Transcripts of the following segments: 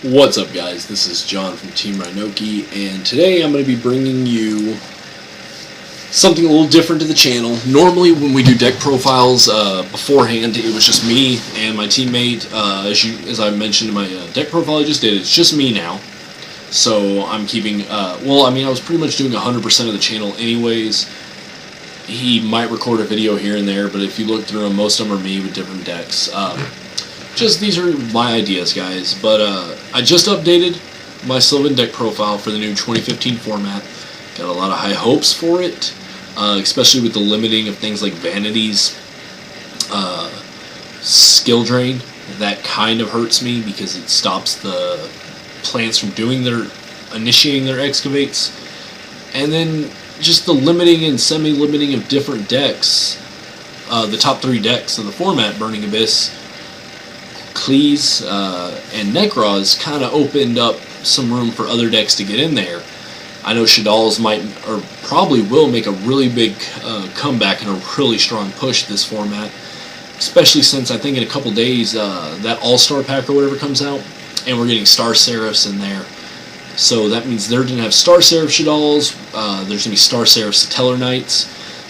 What's up, guys? This is John from Team Rynoke, and today I'm going to be bringing you something a little different to the channel. Normally when we do deck profiles beforehand, it was just me and my teammate. As I mentioned in my deck profile I just did, it's just me now. So I'm keeping, I was pretty much doing 100% of the channel anyways. He might record a video here and there, but if you look through them, most of them are me with different decks. Just these are my ideas, guys. But I just updated my Sylvan deck profile for the new 2015 format. Got a lot of high hopes for it, especially with the limiting of things like vanities, skill drain. That kind of hurts me because it stops the plants from initiating their excavates, and then just the limiting and semi-limiting of different decks. The top 3 decks of the format, Burning Abyss, Klees, and Nekroz, kind of opened up some room for other decks to get in there. I know Shadal's might, or probably will, make a really big comeback and a really strong push this format, especially since I think in a couple days that All-Star pack or whatever comes out, and we're getting Star Seraphs in there. So that means they're going to have Star Seraph Shadals, there's going to be Star Seraph Satellar Knights.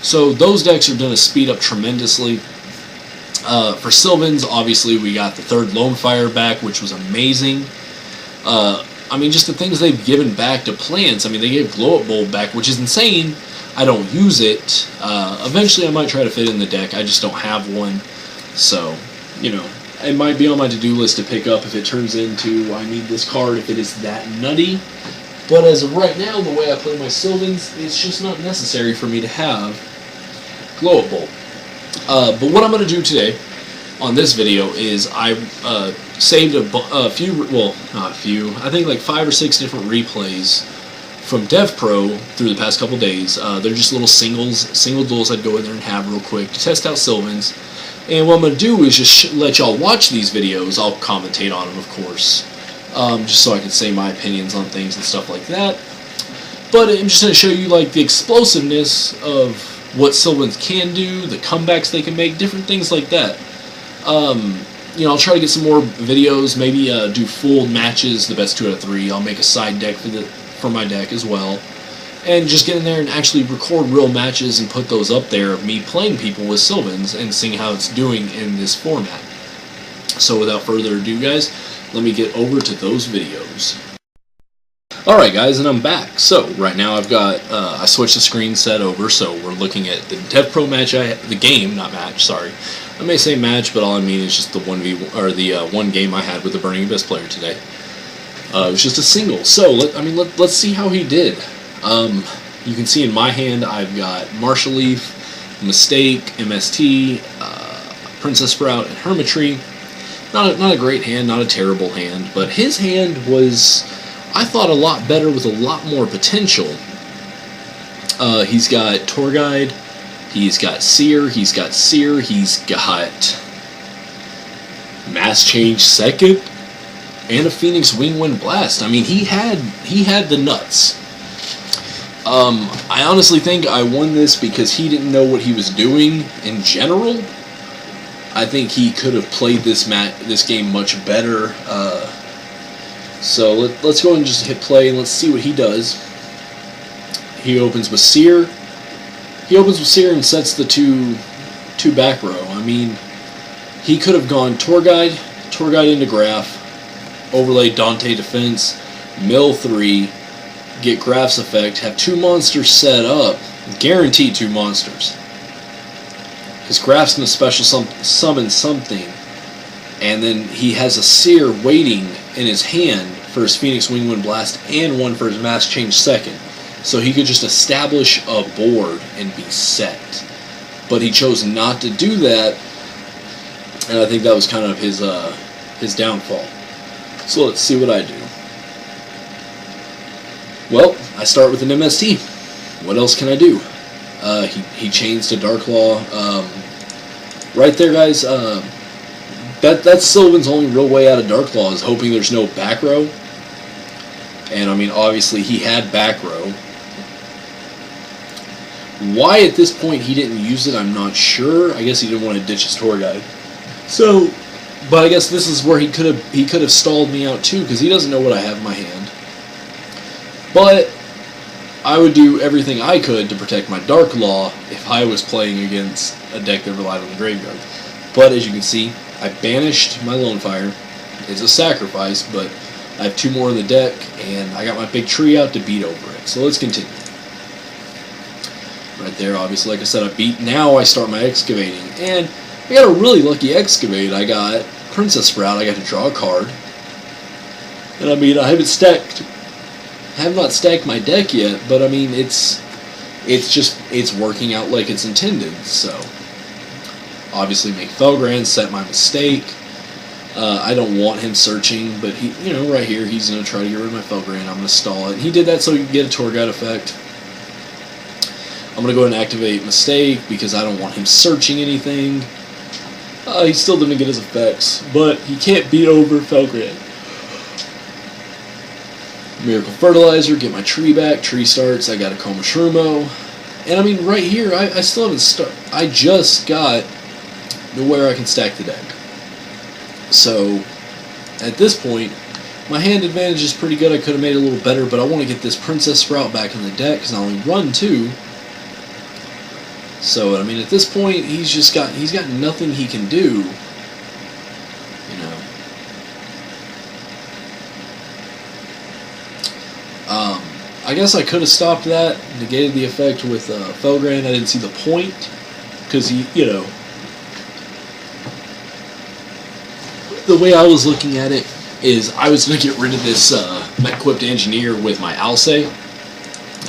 So those decks are going to speed up tremendously. For Sylvans, obviously, we got the 3rd Lone Fire back, which was amazing. Just the things they've given back to plants. They gave Glow Up Bulb back, which is insane. I don't use it. Eventually, I might try to fit in the deck. I just don't have one. So, it might be on my to-do list to pick up if it turns into I need this card if it is that nutty. But as of right now, the way I play my Sylvans, it's just not necessary for me to have Glow Up Bulb. But what I'm going to do today on this video is I saved a few, well, not a few, I think like 5 or 6 different replays from Devpro through the past couple days. They're just little single duels I'd go in there and have real quick to test out Sylvans. And what I'm going to do is just let y'all watch these videos. I'll commentate on them, of course, just so I can say my opinions on things and stuff like that. But I'm just going to show you like the explosiveness of what Sylvans can do, the comebacks they can make, different things like that. I'll try to get some more videos, maybe do full matches, the best 2 out of 3. I'll make a side deck for my deck as well. And just get in there and actually record real matches and put those up there of me playing people with Sylvans and seeing how it's doing in this format. So without further ado, guys, let me get over to those videos. Alright, guys, and I'm back. So right now I've got I switched the screen set over, so we're looking at the Devpro match, the game, not match, sorry. I may say match, but all I mean is just the 1v or the one game I had with the Burning Abyss player today. It was just a single. So let's see how he did. You can see in my hand I've got Marshall Leaf, Mistake, MST, Princess Sprout, and Hermitry. Not a great hand, not a terrible hand, but his hand was, I thought, a lot better with a lot more potential. He's got Tour Guide, he's got Seer, he's got Mass Change 2nd, and a Phoenix Wingwind Blast. He had the nuts. I honestly think I won this because he didn't know what he was doing in general. I think he could have played this game much better. So let's go and just hit play and let's see what he does. He opens with Seer. And sets the two back row. He could have gone Tour Guide into Graph, overlay Dante Defense, mill 3, get Graph's effect, have 2 monsters set up, guaranteed 2 monsters. Because Graph's going to special summon something, and then he has a Seer waiting in his hand for his Phoenix Wingwind Blast and one for his Mass Change 2nd. So he could just establish a board and be set. But he chose not to do that, and I think that was kind of his downfall. So let's see what I do. Well, I start with an MST. What else can I do? He chains to Darklaw. Right there, guys, that's Sylvan's only real way out of Darklaw, is hoping there's no back row. And obviously he had back row. Why at this point he didn't use it, I'm not sure. I guess he didn't want to ditch his Tour Guide. So But I guess this is where he could have stalled me out too, because he doesn't know what I have in my hand. But I would do everything I could to protect my Dark Law if I was playing against a deck that relied on the graveyard. But as you can see, I banished my Lone Fire. It's a sacrifice, but I have 2 more in the deck, and I got my big tree out to beat over it. So let's continue. Right there, obviously, like I said, I beat. Now I start my excavating, and I got a really lucky excavate. I got Princess Sprout. I got to draw a card, and I mean, I have not stacked my deck yet, but I mean, it's working out like it's intended. So obviously, make Felgrand, set my mistake. I don't want him searching, but he, right here, he's going to try to get rid of my Felgrand. I'm going to stall it. And he did that so he could get a Tour Guide effect. I'm going to go ahead and activate Mistake because I don't want him searching anything. He still didn't get his effects, but he can't beat over Felgrand. Miracle Fertilizer, get my tree back. Tree starts. I got a Coma Shroomo. And I mean, right here, I still haven't started. I just got to where I can stack the deck. So, at this point, my hand advantage is pretty good. I could have made it a little better, but I want to get this Princess Sprout back in the deck because I only run 2. So, I mean, at this point, he's got nothing he can do. I guess I could have stopped that, negated the effect with Felgrand. I didn't see the point because the way I was looking at it is I was going to get rid of this Mech-equipped Engineer with my Alcé.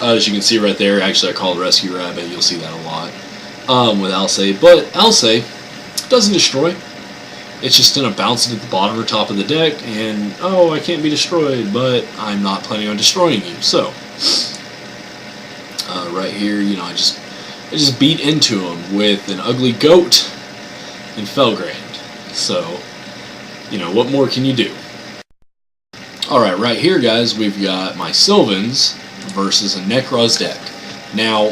As you can see right there, actually I call it Rescue Rabbit, you'll see that a lot with Alcé. But Alcé doesn't destroy. It's just going to bounce it at the bottom or top of the deck, and, oh, I can't be destroyed, but I'm not planning on destroying you. So, right here, I just beat into him with an ugly goat and Felgrand. So, what more can you do? Alright, right here, guys, we've got my Sylvans versus a Nekroz deck. Now,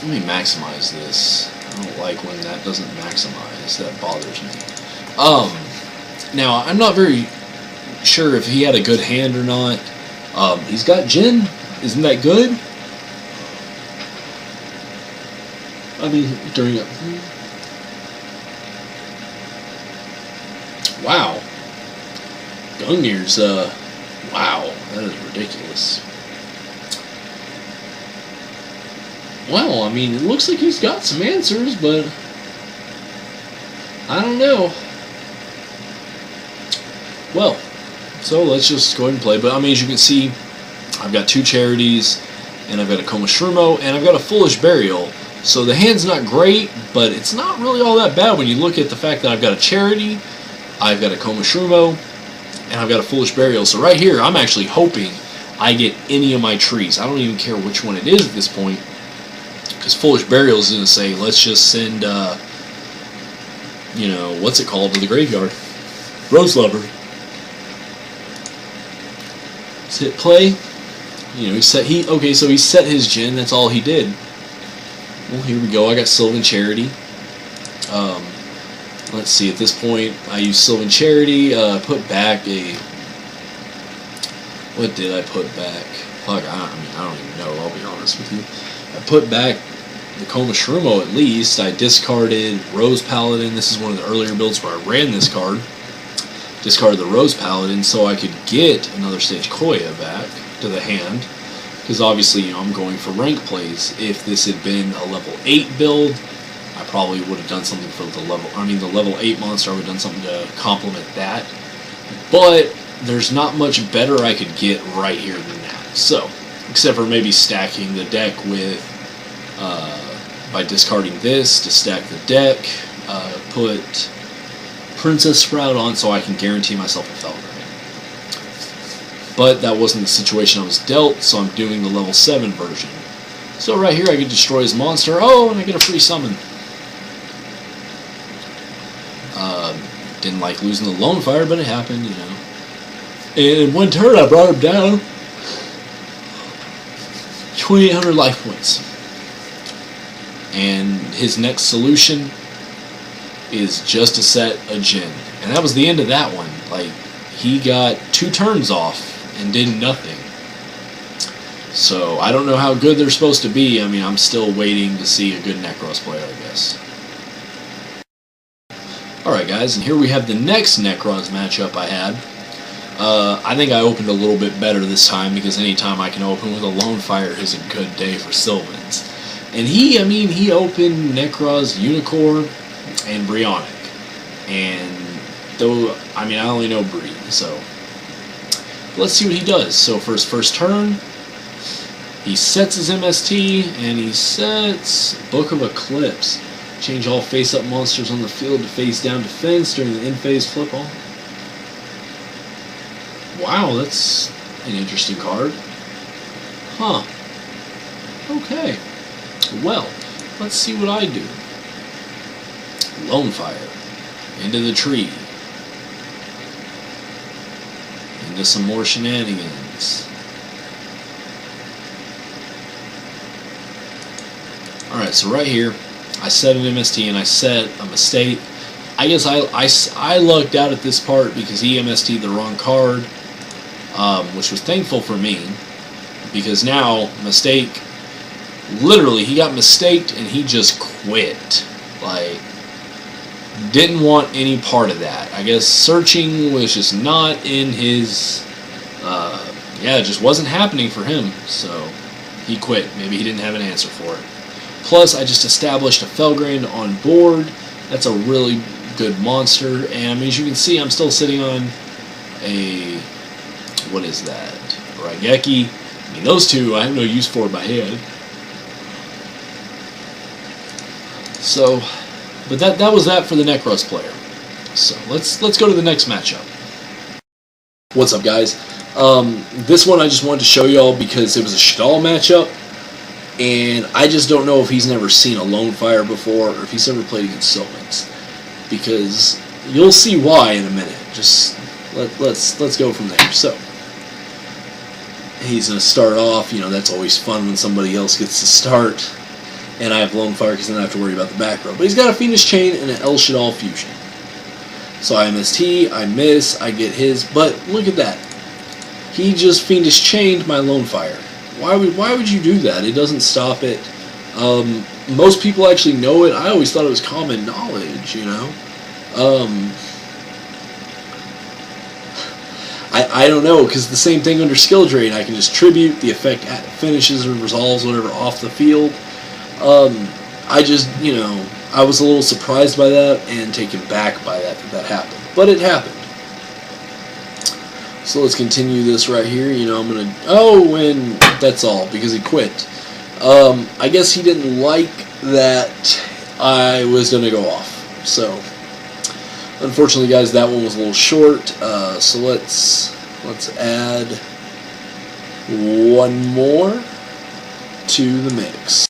let me maximize this. I don't like when that doesn't maximize. That bothers me. Now, I'm not very sure if he had a good hand or not. He's got Jin. Isn't that good? I mean, during a... Wow. Gungnir's, wow, that is ridiculous. Well, I mean, it looks like he's got some answers, but I don't know. Well, so let's just go ahead and play. But I mean, as you can see, I've got 2 Charities, and I've got a Coma Shroomo, and I've got a Foolish Burial. So the hand's not great, but it's not really all that bad when you look at the fact that I've got a Charity, I've got a Coma Shroomo, and I've got a Foolish Burial. So right here, I'm actually hoping I get any of my trees. I don't even care which one it is at this point, because Foolish Burial is going to say, let's just send, what's it called, to the graveyard. Rose Lover. Let's hit play. So he set his Jin, that's all he did. Well, here we go, I got Sylvan Charity. Let's see, at this point, I used Sylvan Charity, put back a... What did I put back? Fuck, I don't even know, I'll be honest with you. I put back the Coma Shroomo at least. I discarded Rose Paladin. This is one of the earlier builds where I ran this card. Discarded the Rose Paladin so I could get another Stage Koya back to the hand. Because obviously, I'm going for rank plays. If this had been a level 8 build, I probably would have done something for the level 8 monster. I would have done something to complement that. But there's not much better I could get right here than that. So, except for maybe stacking the deck with, by discarding this to stack the deck, put Princess Sprout on so I can guarantee myself a Felgrand. But that wasn't the situation I was dealt, so I'm doing the level 7 version. So right here I can destroy his monster. Oh, and I get a free summon. Didn't like losing the Lone Fire, but it happened, And in one turn I brought him down 2,800 life points. And his next solution is just to set a Jin. And that was the end of that one. Like, he got 2 turns off and did nothing. So, I don't know how good they're supposed to be. I mean, I'm still waiting to see a good Necros player, I guess. Alright guys, and here we have the next Necros matchup I had. I think I opened a little bit better this time, because anytime I can open with a Lone Fire is a good day for Sylvans. And he opened Necros, Unicorn, and Rynoke. And though, I only know Bree, so let's see what he does. So for his first turn, he sets his MST, and he sets Book of Eclipse. Change all face-up monsters on the field to face-down defense during the in-phase flip-all. Wow, that's an interesting card. Huh. Okay. Well, let's see what I do. Lone Fire. Into the tree. Into some more shenanigans. Alright, so right here, I set an MST and I set a mistake. I guess I lucked out at this part because he MST'd the wrong card, which was thankful for me, because now, mistake, literally, he got mistaked and he just quit. Like, didn't want any part of that. I guess searching was just not in his, yeah, it just wasn't happening for him, so he quit. Maybe he didn't have an answer for it. Plus, I just established a Felgrand on board. That's a really good monster. And as you can see, I'm still sitting on a, what is that? Raigeki. Those two I have no use for by hand. So, but that was that for the Necros player. So let's go to the next matchup. What's up, guys? This one I just wanted to show y'all because it was a Shadal matchup. And I just don't know if he's never seen a Lone Fire before, or if he's ever played against Sylvans, because you'll see why in a minute. Just let's go from there. So he's gonna start off. That's always fun when somebody else gets to start, and I have Lone Fire because then I have to worry about the back row. But he's got a Fiendish Chain and an El Shadal Fusion. So I MST, I miss, I get his. But look at that, he just Fiendish Chained my Lone Fire. Why would you do that? It doesn't stop it. Most people actually know it. I always thought it was common knowledge, I don't know, because the same thing under skill drain. I can just tribute, the effect finishes or resolves whatever off the field. I just, I was a little surprised by that and taken back by that happened. But it happened. So let's continue this right here. I'm going to... Oh, and that's all, because he quit. I guess he didn't like that I was going to go off. So, unfortunately, guys, that one was a little short. So let's add one more to the mix.